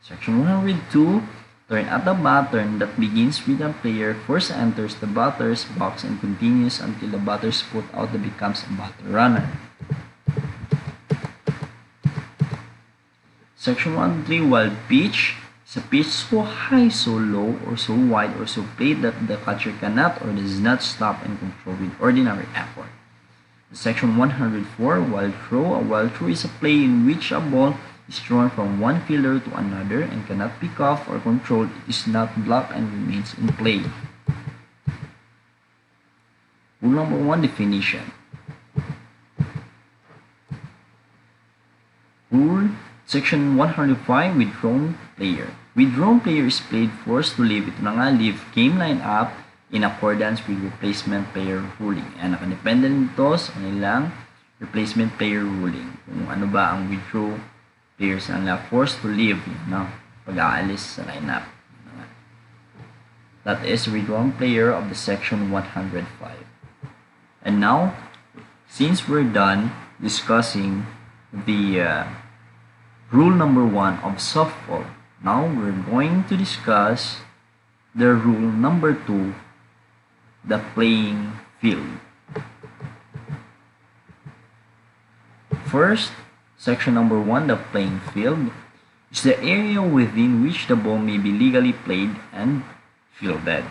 Section 102, turn at the bat, turn that begins with a player first enters the batter's box and continues until the batter's put out that becomes a batter runner. Section 103, wild pitch, is a pitch so high, so low, or so wide, or so played that the catcher cannot or does not stop and control with ordinary effort. Section 104, wild throw. A wild throw is a play in which a ball is thrown from one fielder to another and cannot be cuffed or controlled. It is not blocked and remains in play. Rule number 1, definition. Rule Section 105, withdrawn player. Withdrawn player is played forced to leave. Ito na nga, leave game line up in accordance with replacement player ruling. Nakadepende nito sa kanilang replacement player ruling. Kung ano ba ang withdraw players ang forced to leave, no? Pag-aalis sa lineup. That is withdrawing player of the section 105. And now, since we're done discussing the rule number 1 of softball, now we're going to discuss the rule number 2, the playing field. First, section number 1, the playing field, is the area within which the ball may be legally played and fielded.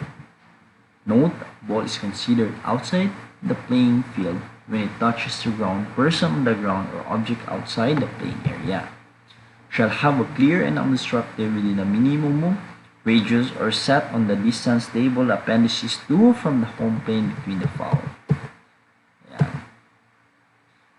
Note, ball is considered outside the playing field when it touches the ground, person on the ground, or object outside the playing area. Shall have a clear and unobstructed within a minimum radius or set on the distance table appendices 2 from the home plane between the foul.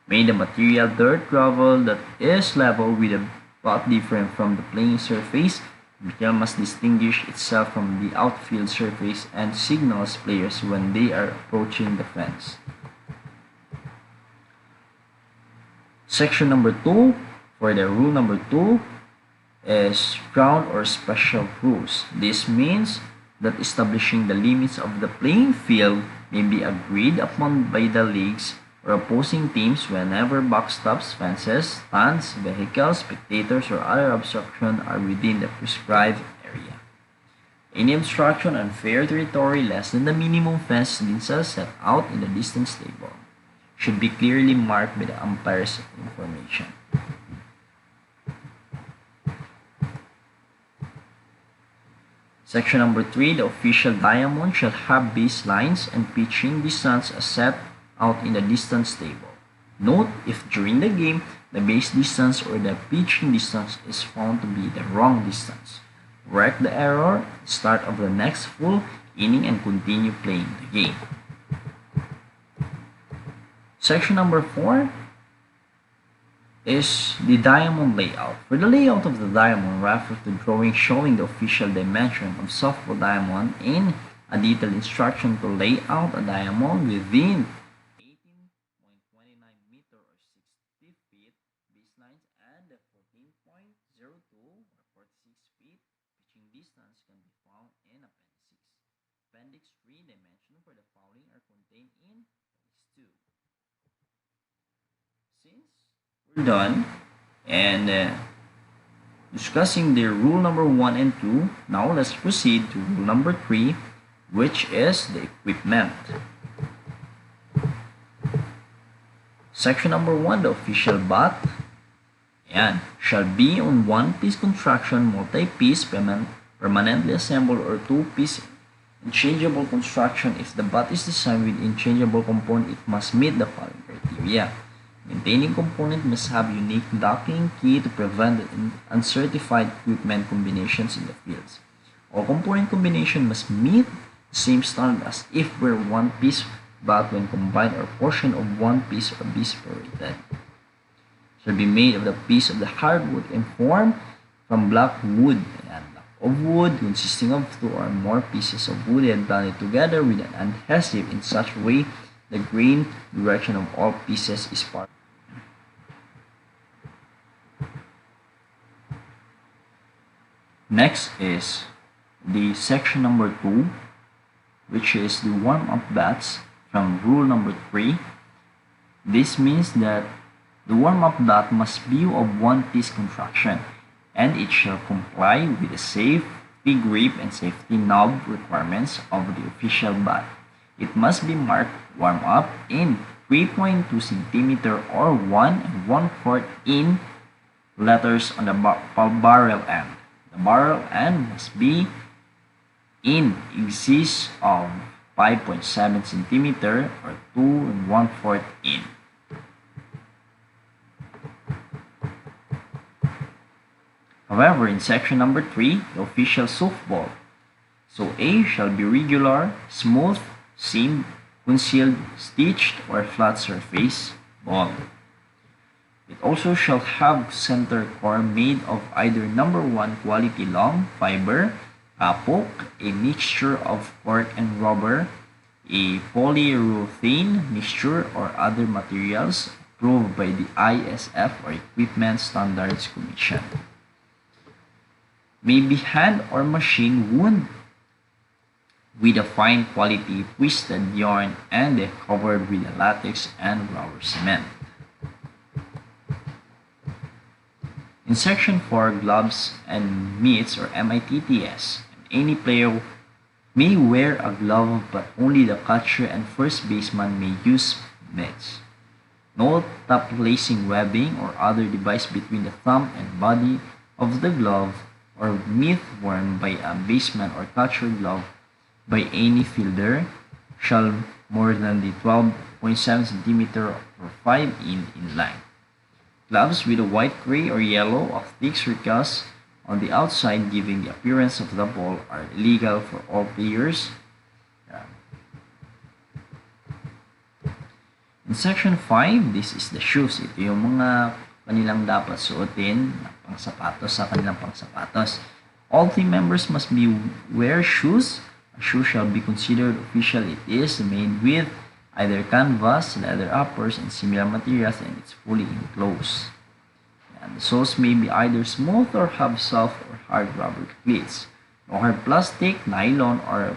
May the material dirt, gravel that is level with a path different from the playing surface, the ball must distinguish itself from the outfield surface and signals players when they are approaching the fence. Section number 2, for the rule number 2, is ground or special rules. This means that establishing the limits of the playing field may be agreed upon by the leagues or opposing teams whenever backstops, fences, stands, vehicles, spectators, or other obstructions are within the prescribed area. Any obstruction on fair territory less than the minimum fence distance set out in the distance table should be clearly marked by the umpire's information. Section number 3, the official diamond shall have baselines and pitching distance as set out in the distance table. Note, if during the game the base distance or the pitching distance is found to be the wrong distance, correct the error, start of the next full inning and continue playing the game. Section number 4 is the diamond layout. For the layout of the diamond, refer to drawing showing the official dimension of softball diamond in a detailed instruction to lay out a diamond within 18.29 meter or 60 feet baselines and 14.02 or 46 feet pitching distance can be found in Appendix 6. Appendix 3 dimension for the following are contained in Appendix 2. Since we're done and discussing the rule number 1 and 2, now let's proceed to rule number 3, which is the equipment. Section number 1, the official bat, shall be on one-piece construction, multi-piece, permanently assembled, or two-piece interchangeable construction. If the bat is designed with interchangeable component, it must meet the following criteria. Maintaining component must have unique docking key to prevent uncertified equipment combinations in the fields. All component combination must meet the same standard as if were one-piece bat when combined or portion of one piece or be separated. Shall be made of the piece of the hardwood and formed from black wood and of wood consisting of 2 or more pieces of wood and blended together with an adhesive in such a way the grain direction of all pieces is part. Next is the section number 2, which is the warm-up bats from rule number 3. This means that the warm-up bat must be of one-piece construction, and it shall comply with the safety grip and safety knob requirements of the official bat. It must be marked warm-up in 3.2 cm or 1 1/4 in letters on the barrel end. The barrel end must be in excess of 5.7 cm or 2 1/4 in. However, in section number 3, the official softball, so A shall be regular, smooth, seamed, concealed, stitched, or flat surface ball. It also shall have center core made of either number 1 quality long fiber, poke, a mixture of cork and rubber, a polyurethane mixture or other materials, approved by the ISF or Equipment Standards Commission. May be hand or machine wound with a fine quality twisted yarn and covered with a latex and rubber cement. In Section 4, gloves and mitts or MITTs, any player may wear a glove but only the catcher and first baseman may use mitts. No top lacing webbing or other device between the thumb and body of the glove or mitt worn by a baseman or catcher glove by any fielder shall more than the 12.7 cm or 5 in length. Gloves with a white, gray, or yellow of thick circles on the outside giving the appearance of the ball are illegal for all players. In Section 5, this is the shoes. Ito yung mga kanilang dapat suotin na pangsapatos sa kanilang pangsapatos. All team members must wear shoes. A shoe shall be considered official. It is made with either canvas, leather uppers, and similar materials, and it's fully enclosed. And the soles may be either smooth or have soft or hard rubber cleats. No hard plastic, nylon, or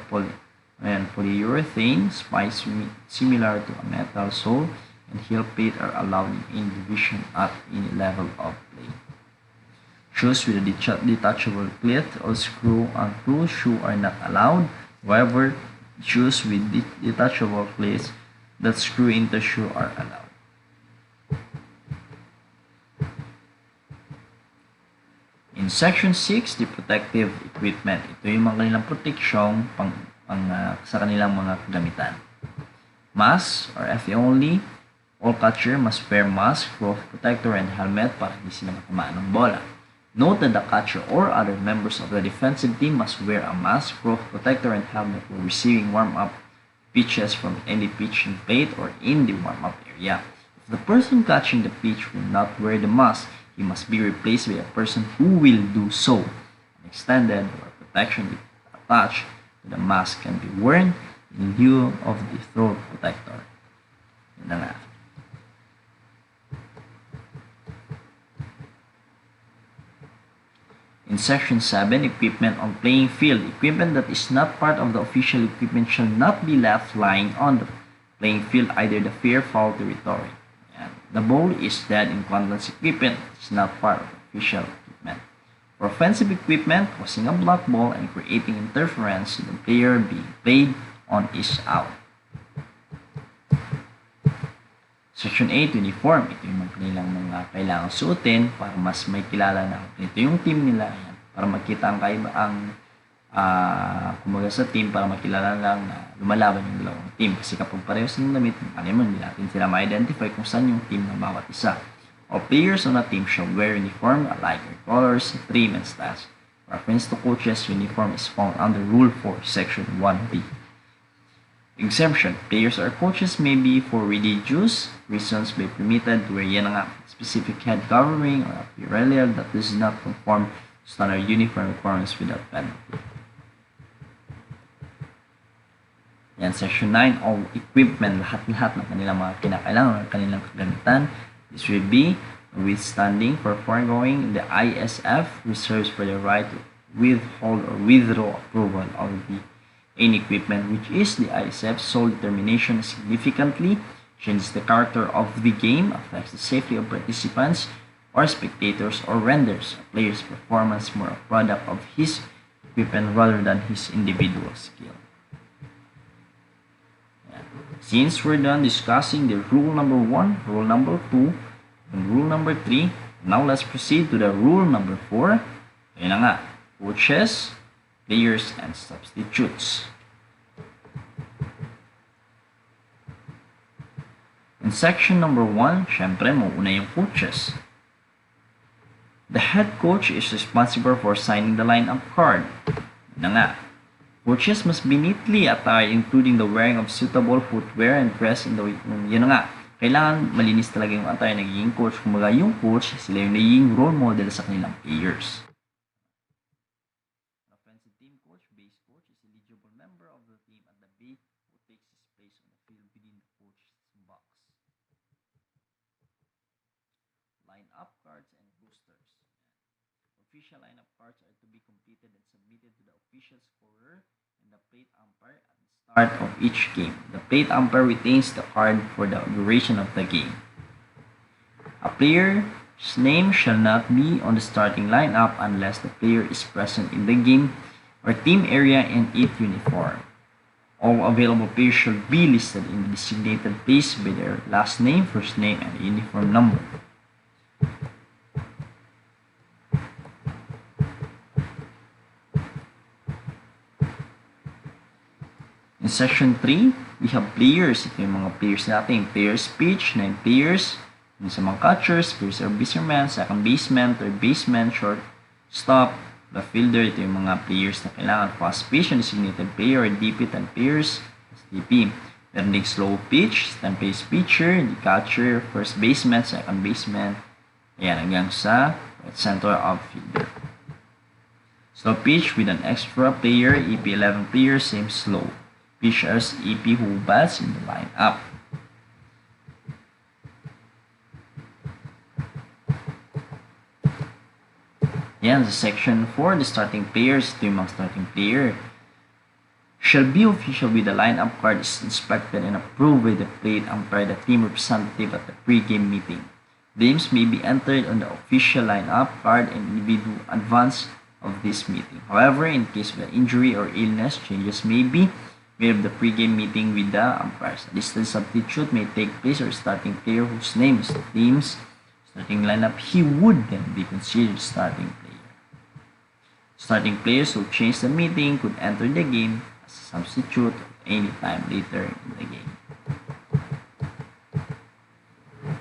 polyurethane spikes similar to a metal sole and heel plate are allowed in division at any level of play. Shoes with a detachable cleat or screw and through shoe are not allowed. However, shoes with detachable cleats that screw into shoe are allowed. In Section 6, the protective equipment. Ito yung mga kanilang proteksyong sa kanilang mga kagamitan. Mask or FA only. All catcher must wear mask, glove protector, and helmet para hindi sila matamaan ng bola. Note that the catcher or other members of the defensive team must wear a mask, glove protector, and helmet when receiving warm-up pitches from any pitching plate or in the warm-up area. If the person catching the pitch will not wear the mask, he must be replaced by a person who will do so. An extended or protection attached to the mask can be worn in lieu of the throat protector. Yun na nga. In Section 7, equipment on playing field. Equipment that is not part of the official equipment shall not be left lying on the playing field, either the fair foul territory. And the ball is dead in contact equipment. It's not part of official equipment. For offensive equipment, causing a block ball and creating interference to the player being played on is out. Section 8, uniform. Ito yung kanilang mga kailangang suotin para mas may kilala na ito yung team nila. Ayan. Para makita ang kaibaang kumaga sa team, para makilala lang na lumalaban yung dalawang team. Kasi kapag pareho silang damit, hindi natin sila ma-identify kung saan yung team ng bawat isa. All players on a team shall wear uniform alike in colors, trim, and styles. Reference to coaches' uniform is found under Rule 4, Section 1B. Exemption. Players or coaches may be for religious reasons be permitted to wear specific head covering or apparel that does not conform to standard uniform requirements without penalty. Yan, Section 9, all equipment, lahat-lahat ng kanilang mga kinakailangan, ng kanilang kagamitan. This will be withstanding for foregoing. The ISF reserves for the right to withhold or withdraw approval of the any equipment which is the ISF's sole determination significantly changes the character of the game, affects the safety of participants or spectators, or renders a player's performance more a product of his equipment rather than his individual skill. Since we're done discussing the rule number 1, rule number 2, and rule number 3, now let's proceed to the rule number 4. Ayun na nga, coaches, players, and substitutes. In section number 1, syempre muna yung coaches. The head coach is responsible for signing the lineup card. Yun na nga. Coaches must be neatly attired, including the wearing of suitable footwear and dress in the week. Yun na nga. Kailangan malinis talaga yung attire ng nagiging coach. Kumbaga yung coach, sila yung nagiging role model sa kanilang players. Offensive team coach, base coach is eligible member of the team at the base who takes his place on the field within the coach's box. official lineup cards are to be completed and submitted to the official scorer and the plate umpire at the start of each game. The plate umpire retains the card for the duration of the game. A player's name shall not be on the starting lineup unless the player is present in the game or team area in its uniform. All available players shall be listed in the designated place by their last name, first name, and uniform number. In section 3, we have players. Ito yung mga players natin. Players pitch, 9 players. Yung sa mga catchers, first or baseman, second baseman, third baseman, short stop, the fielder. Ito yung mga players na kailangan. Fast pitch, yung designated player, DP, 10 players, DP. Meron ding slow pitch, 10 pace pitcher, the catcher, first baseman, second baseman. Ayan, hanggang sa center outfielder. Slow pitch with an extra player, EP 11 players, same slow. Pitchers, EP who bats in the lineup. Yan, sa section 4, the starting players, ito yung mga starting player. Shall be official with the lineup card is inspected and approved by the plate umpire, the team representative at the pre-game meeting. Names may be entered on the official lineup card in individual advance of this meeting. However, in case of an injury or illness, changes may be made of the pre-game meeting with the umpires. A listed substitute may take place or starting player whose name is the team's starting lineup. He would then be considered starting player. Starting players who change the meeting could enter the game as a substitute at any time later in the game.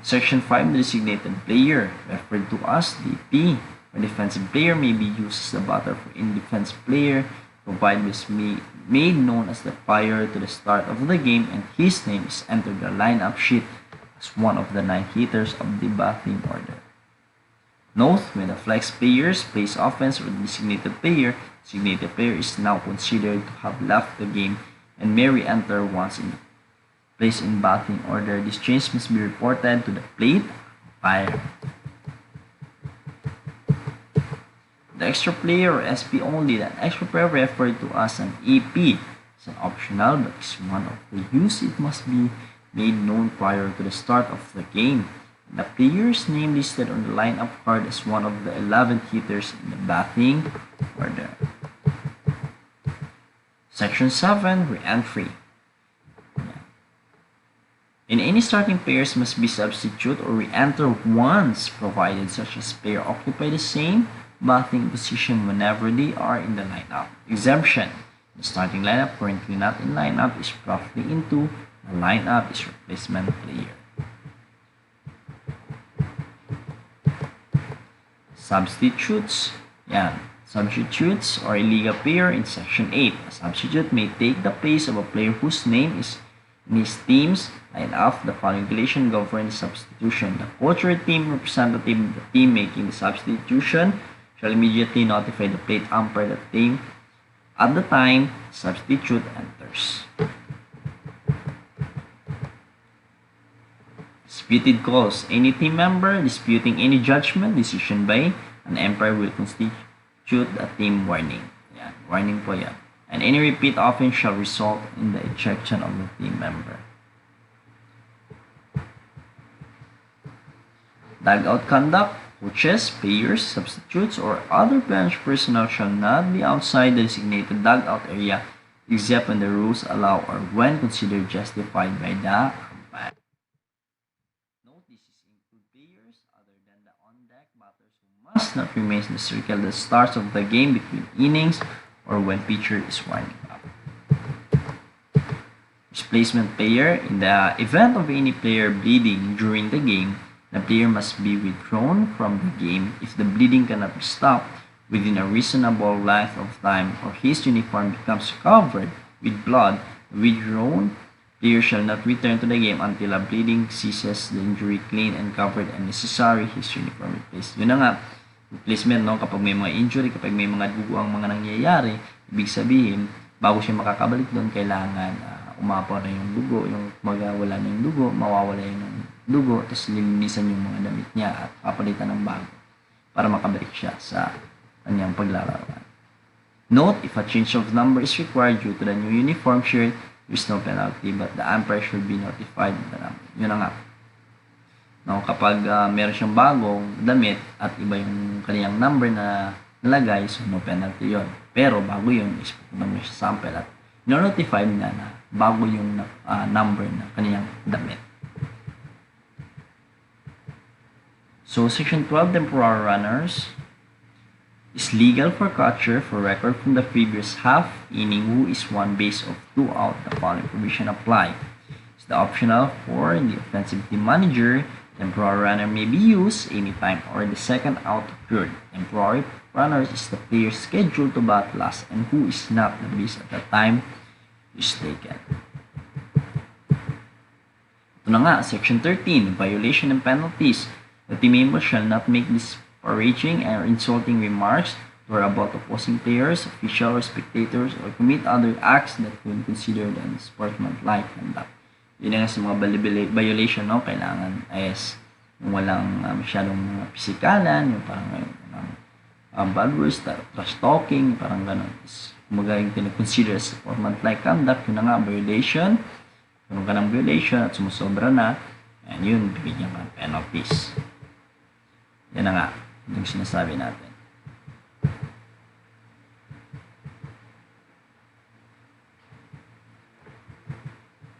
Section 5, the designated player, referred to as DP. A defensive player may be used as the batter for in-defense player, provided is made known as the prior to the start of the game and his name is entered the lineup sheet as one of the 9 hitters of the batting order. Note, when the flex players plays offense or the designated player is now considered to have left the game and may re-enter once in place in batting order. This change must be reported to the plate umpire. The extra player or SP only, that extra player referred to as an EP. It's an optional but is one of the use. It must be made known prior to the start of the game. The player's name listed on the lineup card as one of the 11 hitters in the batting order. Section 7, re-entry. In any starting players must be substitute or re-enter once, provided such as player occupy the same batting position whenever they are in the lineup. Exemption: the starting lineup currently not in lineup is properly into the lineup is replacement player. Substitutes. Yan. Substitutes or illegal player in section 8. A substitute may take the place of a player whose name is in his team's lineup. The following regulation governs substitution. The coach or team representative of the team making the substitution shall immediately notify the plate umpire that team at the time substitute enters. Disputed calls. Any team member disputing any judgment decision by an umpire will constitute a team warning. Yan, warning po yan. And any repeat offense shall result in the ejection of the team member. Dugout conduct. Coaches, players, substitutes, or other bench personnel shall not be outside the designated dugout area except when the rules allow or when considered justified by the umpire. Note, this is include players other than the on-deck batters who must not remain in the circle that starts of the game between innings or when pitcher is winding up. Displacement player. In the event of any player bleeding during the game, the player must be withdrawn from the game if the bleeding cannot be stopped within a reasonable length of time or his uniform becomes covered with blood. The withdrawn player shall not return to the game until a bleeding ceases, the injury clean and covered and necessary his uniform replaced. Yun na nga, replacement, no? Kapag may mga injury, kapag may mga dugo ang mga nangyayari, ibig sabihin, bago siya makakabalik doon, kailangan umapaw na yung dugo, yung magawala na yung dugo, mawawala yung dugo, tapos lilinisan yung mga damit niya at papalitan ng bago para makabalik siya sa kanyang paglalaroan. Note, if a change of number is required due to the new uniform shirt, there is no penalty, but the umpire should be notified of the number. Yun na nga. No, kapag meron siyang bagong damit at iba yung kanyang number na nalagay, so no penalty yun. Pero bago yun, is pupunta mo siya sa sample at notify na bago yung number na kanyang damit. So, Section 12, temporary runners is legal for catcher for record from the previous half inning who is one base of 2 out. The following provision apply. It's the optional for the offensive team manager. Temporary runner may be used anytime or the second out occurred. Temporary runners is the player scheduled to bat last and who is not the base at the time is taken. Ito na nga, Section 13, violation and penalties. The team member shall not make disparaging or insulting remarks to or about opposing players, officials, or spectators, or commit other acts that could be considered unsportsmanlike conduct. Yun nga sa mga violation, no? Kailangan is yung walang masyadong pisikalan, yung parang bad words, trash talking, parang gano'n. Kumaga yung consider as sportsmanlike conduct, yun na nga, violation. Kung ka ng violation at sumusobra na, and yun, bibigyan ka ng penalties. Yan na nga, yung sinasabi natin.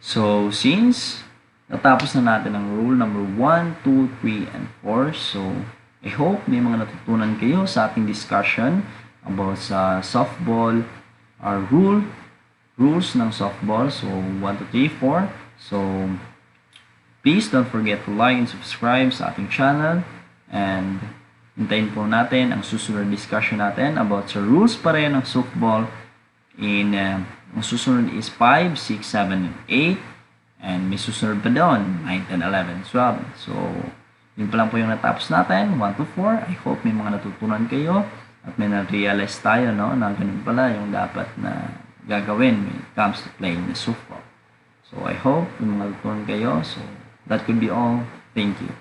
So, since natapos na natin ang rule number 1, 2, 3, and 4, so, I hope may mga natutunan kayo sa ating discussion about sa softball, our rules ng softball. So, 1, 2, 3, 4. So, please don't forget to like and subscribe sa ating channel. And hintayin po natin ang susunod discussion natin about sa rules pa rin ng softball. Ang susunod is 5, 6, 7, and 8. And may susunod pa doon, 9, 10, 11, 12. So, yun pa lang po yung natapos natin, 1 to 4. I hope may mga natutunan kayo at may na-realize tayo, no, na ganun pala yung dapat na gagawin when it comes to playing the softball. So, I hope may mga natutunan kayo. So, that could be all. Thank you.